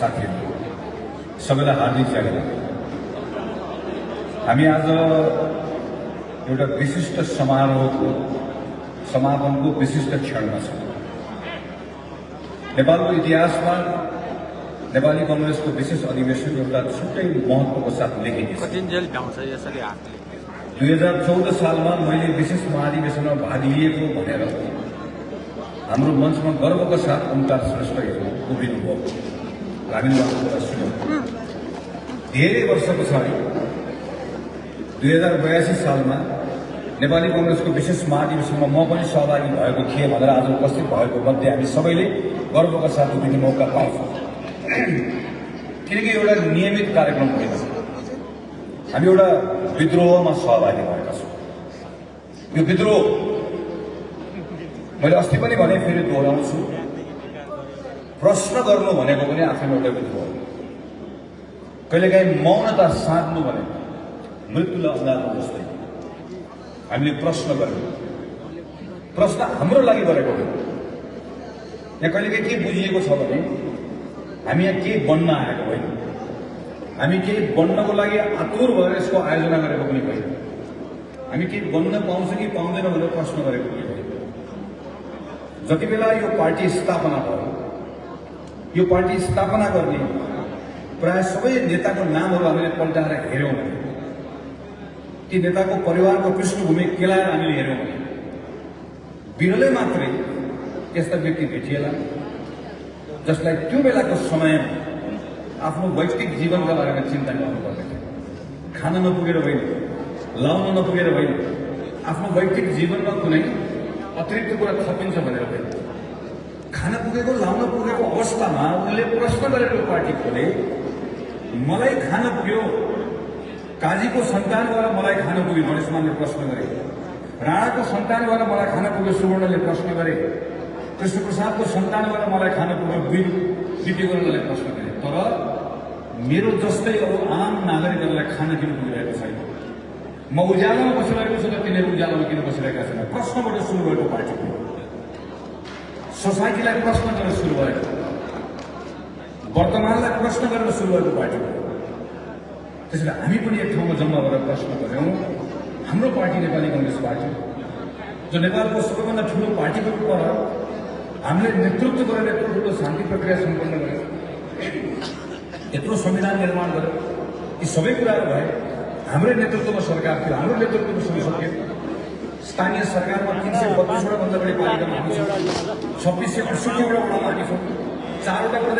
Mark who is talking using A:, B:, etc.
A: साथीहरू सबैलाई हार्दिक स्वागत। हामी आज एउटा विशिष्ट समारोहको समापनको विशिष्ट क्षणमा छौँ। नेपालको इतिहासमा नेपाली कांग्रेसको विशेष अधिवेशन एउटा छुट्टै महत्त्वको साथ लेखिएको छ। 2014 सालमा मैले विशेष महाधिवेशनमा भाग लिएको भनेर हाम्रो मञ्चमा गर्वका साथ ओमकार श्रेष्ठहरू उभिनुभयो। हामीले उहाँको कुरा सुन्यौँ। धेरै वर्ष पछाडि 2082 सालमा नेपाली कांग्रेसको विशेष महाधिवेशनमा म पनि सहभागी भएको थिएँ भनेर आज उपस्थित भएको मध्ये हामी सबैले गर्वका साथ उभिने मौका पाउँछौँ। किनकि एउटा नियमित कार्यक्रम होइन, हामी एउटा विद्रोहमा सहभागी भएका छौँ। यो विद्रोह मैले अस्ति पनि भने, फेरि दोहोऱ्याउँछु, प्रश्न गर्नु भनेको पनि आफैमा एउटा विद्रोह हो। कहिलेकाहीँ मौनता साध्नु भने मृत्युलाई अन्दाजमा जस्तै हामीले प्रश्न गर्यौँ। प्रश्न हाम्रो लागि गरेको हो। यहाँ कहिलेकाहीँ के बुझिएको छ भने हामी यहाँ के बन्न आएको होइन, हामी केही बन्नको लागि आतुर भएर यसको आयोजना गरेको पनि होइन, हामी केही बन्न पाउँछ कि पाउँदैन भनेर प्रश्न गरेको पनि होइन। जति बेला यो पार्टी स्थापना भयो, यो पार्टी स्थापना गर्ने प्राय सबै नेताको नामहरू हामीले पल्टाएर हेऱ्यौँ भने, ती नेताको परिवारको पृष्ठभूमि केलाएर हामीले हेऱ्यौँ भने बिरलै मात्रै यस्ता व्यक्ति भेटिएला जसलाई त्यो बेलाको समयमा आफ्नो वैयक्तिक जीवनका बारेमा चिन्ता गर्नुपर्ने थियो। खान नपुगेर होइन, लाउन नपुगेर होइन, आफ्नो वैयक्तिक जीवनमा कुनै अतिरिक्त कुरा थपिन्छ भनेर होइन, खान पुगेको लाउन पुगेको अवस्थामा उनले प्रश्न गरेको पार्टी खोले, मलाई खान पुग्यो, काजीको सन्तान भएर मलाई खान पुग्यो गणेशमानले प्रश्न गरे, राणाको सन्तान भएर मलाई खान पुग्यो सुवर्णले प्रश्न गरे, कृष्णप्रसादको सन्तान भएर मलाई खान पुग्यो बिपी गुरुङले प्रश्न गरे। तर मेरो जस्तै अरू आम नागरिकहरूलाई खान किन पुगिरहेको छैन? म उज्यालोमा बसिरहेको छु त तिनीहरू उज्यालोमा किन बसिरहेका छैन? प्रश्नबाट सुरु भएको पार्टी, सोसाइटीलाई प्रश्न गरेर सुरु भएको, वर्तमानलाई प्रश्न गरेर सुरु भएको पार्टी। त्यसैले हामी पनि एक ठाउँमा जम्मा गरेर प्रश्न गऱ्यौँ। हाम्रो पार्टी नेपाली कांग्रेस पार्टी, जो नेपालको सबैभन्दा ठुलो पार्टीको रूपमा हामीले नेतृत्व गरेर यत्रो ठुलो शान्ति प्रक्रिया सम्पन्न गर्यौँ, यत्रो संविधान निर्माण गर्यौँ, यी सबै कुराहरू भए। हाम्रै नेतृत्वमा सरकार थियो, हाम्रो नेतृत्वमा सुरु सक्यो। स्थानीय सरकारमा 332वटा भन्दा बढी पालिकामा हामी छौँ, 2668वटा वडामा हामी छौँ, 4वटा प्रदेश